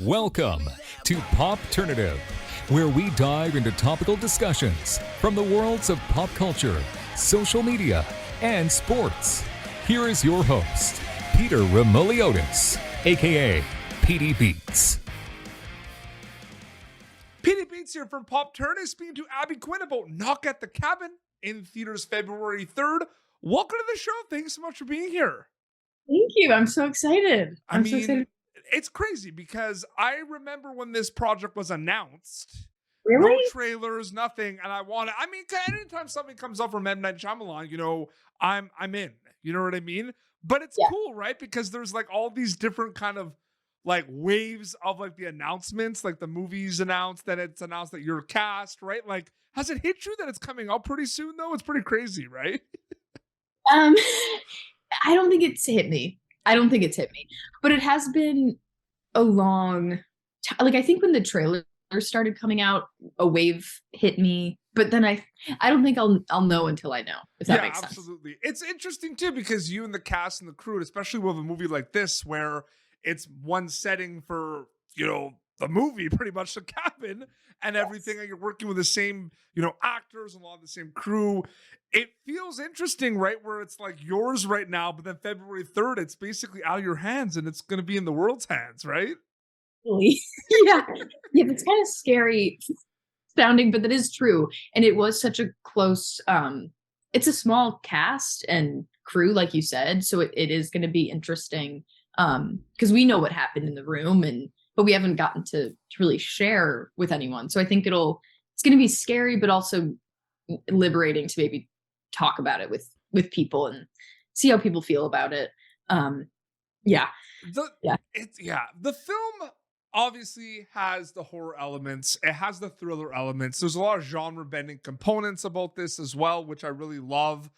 Welcome to Popternative, where we dive into topical discussions from the worlds of pop culture, social media, and sports. Here is your host, Peter Remoliotis, aka PD Beats. PD Beats here from Popternative, speaking to Abby Quinn about Knock at the Cabin in theaters February 3rd. Welcome to the show. Thanks so much for being here. Thank you. I'm so excited. So excited. It's crazy because I remember when this project was announced. Really? No trailers, nothing. And anytime something comes up from M. Night Shyamalan, I'm in. You know what I mean? But it's cool, right? Because there's like all these different kind of like waves of like the announcements, like the movie's announced, then it's announced that you're cast, right? Like, has it hit you that it's coming out pretty soon though? It's pretty crazy, right? I don't think it's hit me. But it has been a long time. Like, I think when the trailer started coming out, a wave hit me. But then I don't think I'll know until I know, if that makes sense. Yeah, absolutely. It's interesting too, because you and the cast and the crew, especially with a movie like this, where it's one setting for, the movie, pretty much the cabin and everything, and you're working with the same, actors and a lot of the same crew. It feels interesting, right? Where it's like yours right now, but then February 3rd, it's basically out of your hands and it's going to be in the world's hands, right? Yeah, it's kind of scary sounding, but that is true. And it was such a close, it's a small cast and crew, like you said. So it is going to be interesting because we know what happened in the room, but we haven't gotten to really share with anyone. So I think it's going to be scary, but also liberating to maybe talk about it with people and see how people feel about it. The film obviously has the horror elements. It has the thriller elements. There's a lot of genre bending components about this as well, which I really love.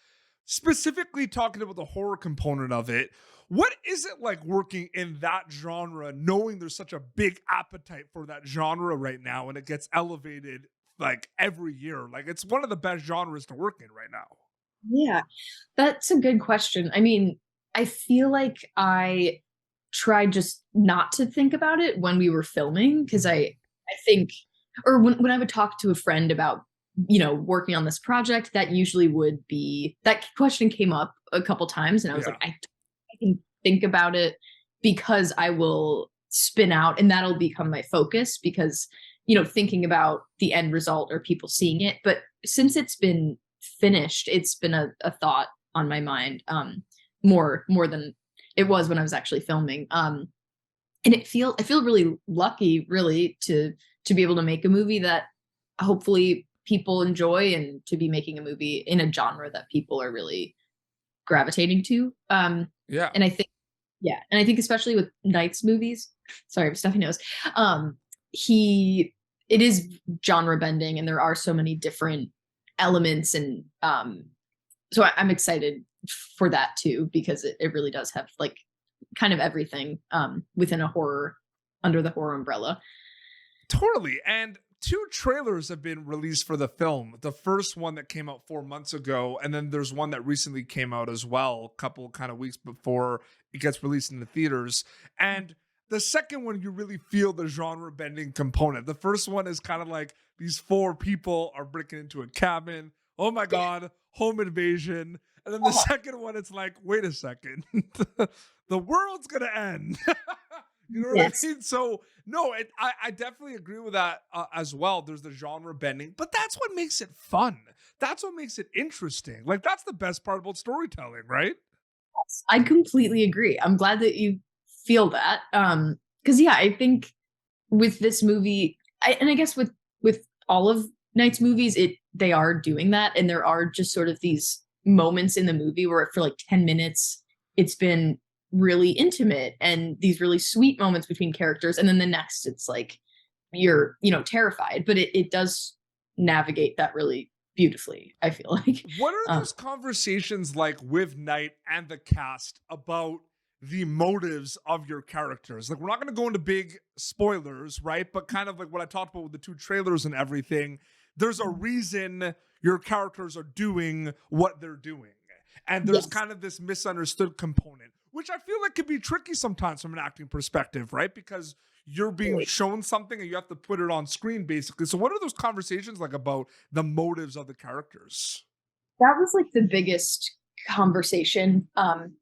Specifically talking about the horror component of it, what is it like working in that genre, knowing there's such a big appetite for that genre right now and it gets elevated like every year? Like, it's one of the best genres to work in right now. Yeah, that's a good question. I mean, I feel like I tried just not to think about it when we were filming, because I think, or when I would talk to a friend about, working on this project, that usually would be, that question came up a couple times, and I was like, I can think about it because I will spin out and that'll become my focus, because, thinking about the end result or people seeing it. But since it's been finished, it's been a thought on my mind more than it was when I was actually filming. And I feel really lucky, really, to be able to make a movie that hopefully people enjoy, and to be making a movie in a genre that people are really gravitating to. And I think especially with Knight's movies, sorry, stuffy nose, it is genre bending, and there are so many different elements, and so I'm excited for that too, because it really does have like kind of everything within under the horror umbrella. Totally. And 2 trailers have been released for the film. The first one that came out 4 months ago, and then there's one that recently came out as well, a couple kind of weeks before it gets released in the theaters. And the second one, you really feel the genre bending component. The first one is kind of like these 4 people are breaking into a cabin. Oh my God, home invasion. And then the second one, it's like, wait a second, the world's gonna end. You know what I mean? So no, I definitely agree with that as well. There's the genre bending, but that's what makes it fun. That's what makes it interesting. Like, that's the best part about storytelling, right? Yes, I completely agree. I'm glad that you feel that. Because I think with this movie, I guess with all of Knight's movies, they are doing that, and there are just sort of these moments in the movie where for like 10 minutes it's been really intimate and these really sweet moments between characters, and then the next it's like you're terrified, but it does navigate that really beautifully, I feel like. What are those conversations like with Knight and the cast about the motives of your characters? Like, we're not going to go into big spoilers, right? But kind of like what I talked about with the 2 trailers and everything, there's a reason your characters are doing what they're doing. And there's kind of this misunderstood component, which I feel like can be tricky sometimes from an acting perspective, right? Because you're being shown something and you have to put it on screen basically. So what are those conversations like about the motives of the characters? That was like the biggest conversation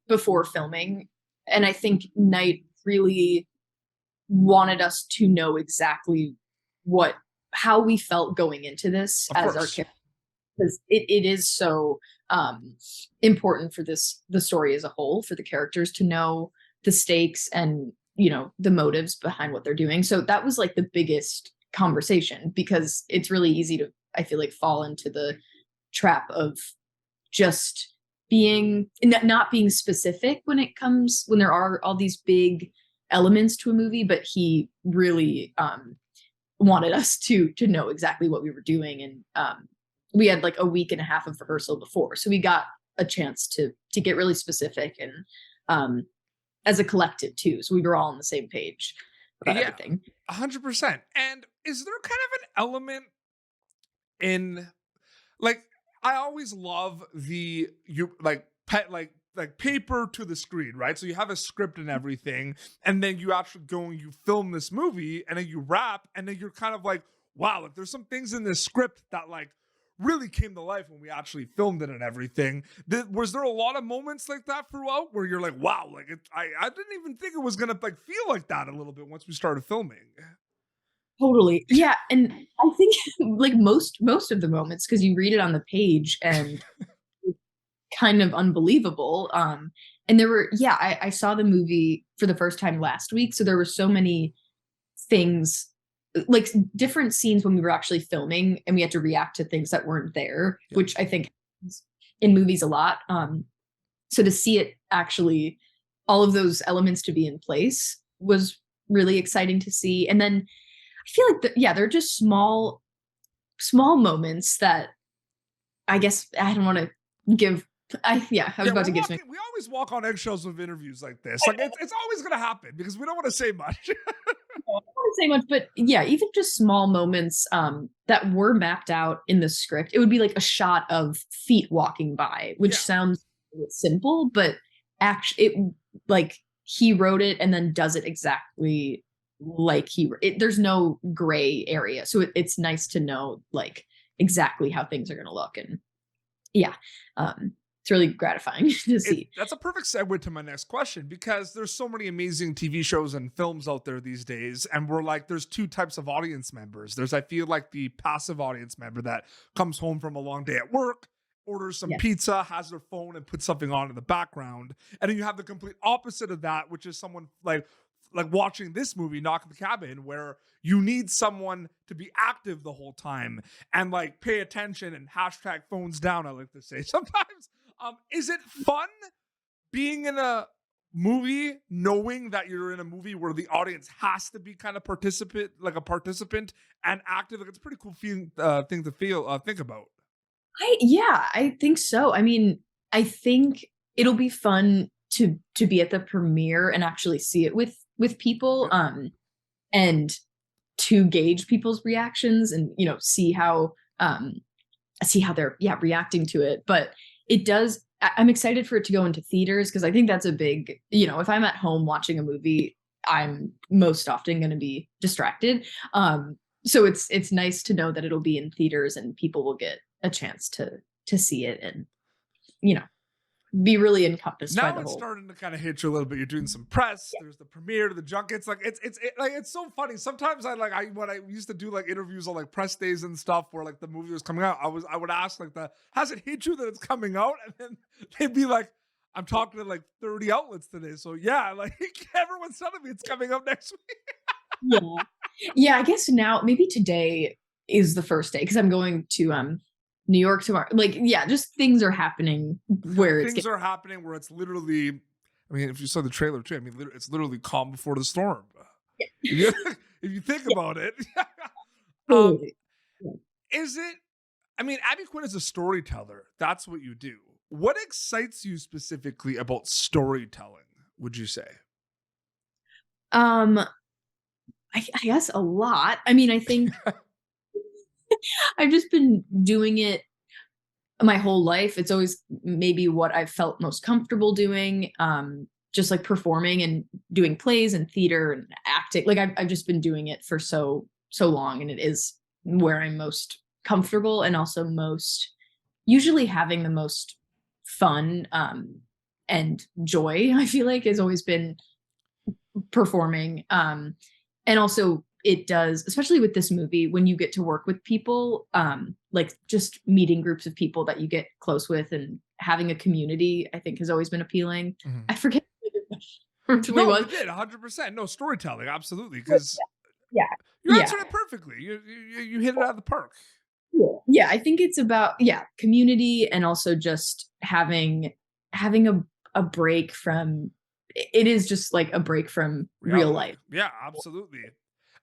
before filming. And I think Knight really wanted us to know exactly how we felt going into this Of as course. our character, because it is so important for the story as a whole, for the characters to know the stakes and, you know, the motives behind what they're doing. So that was like the biggest conversation, because it's really easy to, I feel like, fall into the trap of just not being specific when there are all these big elements to a movie, but he really wanted us to know exactly what we were doing. And we had like a week and a half of rehearsal before, so we got a chance to get really specific, and as a collective too, so we were all on the same page about everything. 100%. And is there kind of an element in, like, I always love like paper to the screen, right? So you have a script and everything, and then you actually go and you film this movie, and then you wrap, and then you're kind of like, wow, like there's some things in this script that like really came to life when we actually filmed it and everything. Was there a lot of moments like that throughout where you're like, wow, like I didn't even think it was gonna like feel like that a little bit once we started filming? Totally. Yeah. And I think like most of the moments, because you read it on the page and it's kind of unbelievable. And there were, I saw the movie for the first time last week. So there were so many things, like different scenes when we were actually filming, and we had to react to things that weren't there, which I think happens in movies a lot. So to see it actually, all of those elements to be in place was really exciting to see. And then I feel like they're just small moments that, I guess, I don't want to give. I was about to give some. We always walk on eggshells with interviews like this. Like it's always going to happen because we don't want to say much. I don't want to say much, but even just small moments that were mapped out in the script. It would be like a shot of feet walking by, which sounds simple, but actually, he wrote it and then does it exactly like there's no gray area, so it's nice to know like exactly how things are going to look. And it's really gratifying to see. That's a perfect segue to my next question, because there's so many amazing TV shows and films out there these days, and we're like, there's two types of audience members. There's, I feel like, the passive audience member that comes home from a long day at work, orders some pizza, has their phone, and puts something on in the background. And then you have the complete opposite of that, which is someone like watching this movie, Knock at the Cabin, where you need someone to be active the whole time and like pay attention and hashtag phones down, I like to say sometimes. Is it fun being in a movie knowing that you're in a movie where the audience has to be kind of a participant and active? Like, it's a pretty cool thing to think about. I think so. I mean, I think it'll be fun to be at the premiere and actually see it with people, and to gauge people's reactions and, you know, see how they're reacting to it. But I'm excited for it to go into theaters, because I think that's a big, you know, if I'm at home watching a movie, I'm most often going to be distracted. So it's nice to know that it'll be in theaters and people will get a chance to see it and, you know, be really encompassed by the whole. Now it's starting to kind of hit you a little bit. You're doing some press. There's the premiere, the junkets. Like it's so funny. Sometimes when I used to do like interviews on like press days and stuff where like the movie was coming out, I would ask like, has it hit you that it's coming out? And then they'd be like, I'm talking to like 30 outlets today. So yeah, like everyone's telling me it's coming up next week. Yeah. I guess now maybe today is the first day, because I'm going to New York tomorrow. Like, just things are happening where are happening where it's literally, I mean, if you saw the trailer too, I mean, it's literally calm before the storm. If you think about it. Is it, I mean, Abby Quinn is a storyteller. That's what you do. What excites you specifically about storytelling, would you say? I guess a lot. I mean, I think I've just been doing it my whole life. It's always maybe what I've felt most comfortable doing. just like performing and doing plays and theater and acting. Like I've just been doing it for so long, and it is where I'm most comfortable and also most usually having the most fun and joy. I feel like has always been performing. And also it does, especially with this movie, when you get to work with people, like just meeting groups of people that you get close with and having a community, I think has always been appealing. I forget what No, was. you did 100%. No, storytelling, absolutely. Because Yeah. you answered it perfectly. You hit it out of the park. Yeah, I think it's about community, and also just having a break from, it is just like a break from real life. Yeah, absolutely.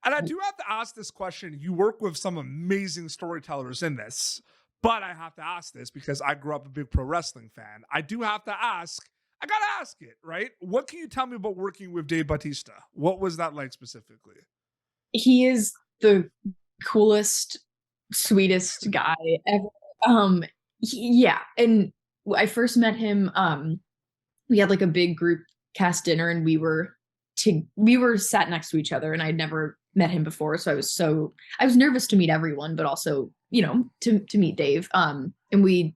And I do have to ask this question. You work with some amazing storytellers in this, but I have to ask this because I grew up a big pro wrestling fan. I do have to ask, I got to ask it, right? What can you tell me about working with Dave Bautista? What was that like specifically? He is the coolest, sweetest guy ever. Yeah. And I first met him, we had like a big group cast dinner, and we were sat next to each other, and I'd never met him before. So I was nervous to meet everyone, but also, to meet Dave. And the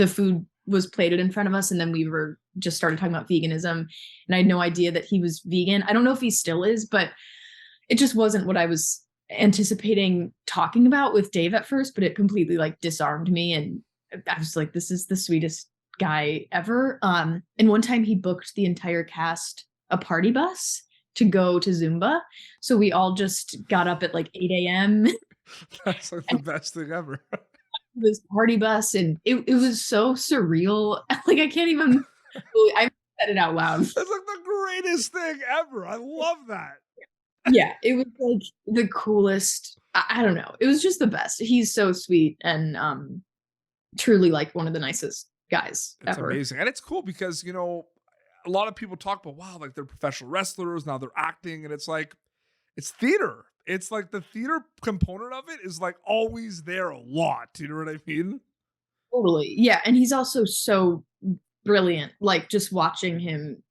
food was plated in front of us, and then we were just started talking about veganism, and I had no idea that he was vegan. I don't know if he still is, but it just wasn't what I was anticipating talking about with Dave at first, but it completely like disarmed me. And I was like, this is the sweetest guy ever. And one time he booked the entire cast a party bus to go to Zumba. So we all just got up at like 8 a.m. That's like the best thing ever. This party bus, and it was so surreal. Like I can't even, I said it out loud. That's like the greatest thing ever. I love that. Yeah, it was like the coolest. I don't know. It was just the best. He's so sweet and truly like one of the nicest guys ever. Amazing. And it's cool because, a lot of people talk about, wow, like they're professional wrestlers, now they're acting, and it's like, it's theater. It's like the theater component of it is like always there a lot. You know what I mean? Totally. Yeah. And he's also so brilliant. Like just watching him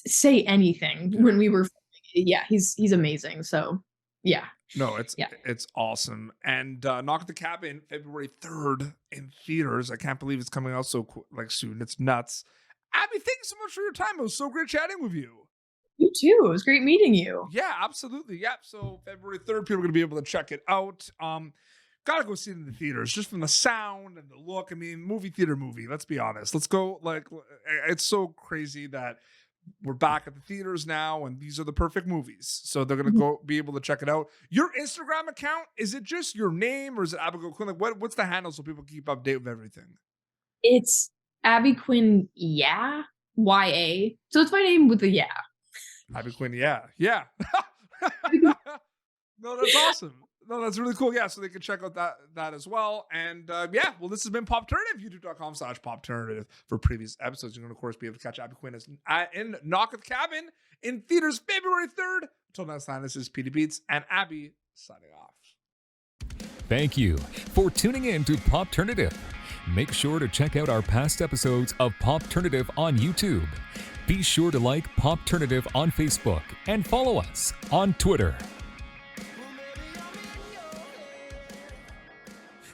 say anything when we were, he's amazing. So yeah. No, it's awesome. And Knock at the Cabin, February 3rd in theaters. I can't believe it's coming out so soon. It's nuts. Abby, thank you so much for your time. It was so great chatting with you. You too. It was great meeting you. Yeah, absolutely. Yep. So February 3rd, people are going to be able to check it out. Gotta go see it in the theaters, just from the sound and the look. I mean, movie. Let's be honest. Let's go. Like, it's so crazy that we're back at the theaters now, and these are the perfect movies. So they're gonna go be able to check it out. Your Instagram account, is it just your name, or is it Abigail Quinn? Like, what's the handle so people keep update with everything? It's Abby Quinn, YA. So it's my name with the Abby Quinn, yeah. No, that's awesome. No, that's really cool. Yeah, so they can check out that as well. And well, this has been Popternative, youtube.com/Popternative for previous episodes. You're going to, of course, be able to catch Abby Quinn in Knock at the Cabin in theaters February 3rd. Until next time, this is Petey Beats and Abby signing off. Thank you for tuning in to Popternative. Make sure to check out our past episodes of Popternative on YouTube. Be sure to like Popternative on Facebook and follow us on Twitter.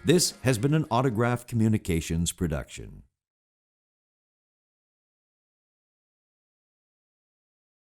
This has been an Autograph Communications production.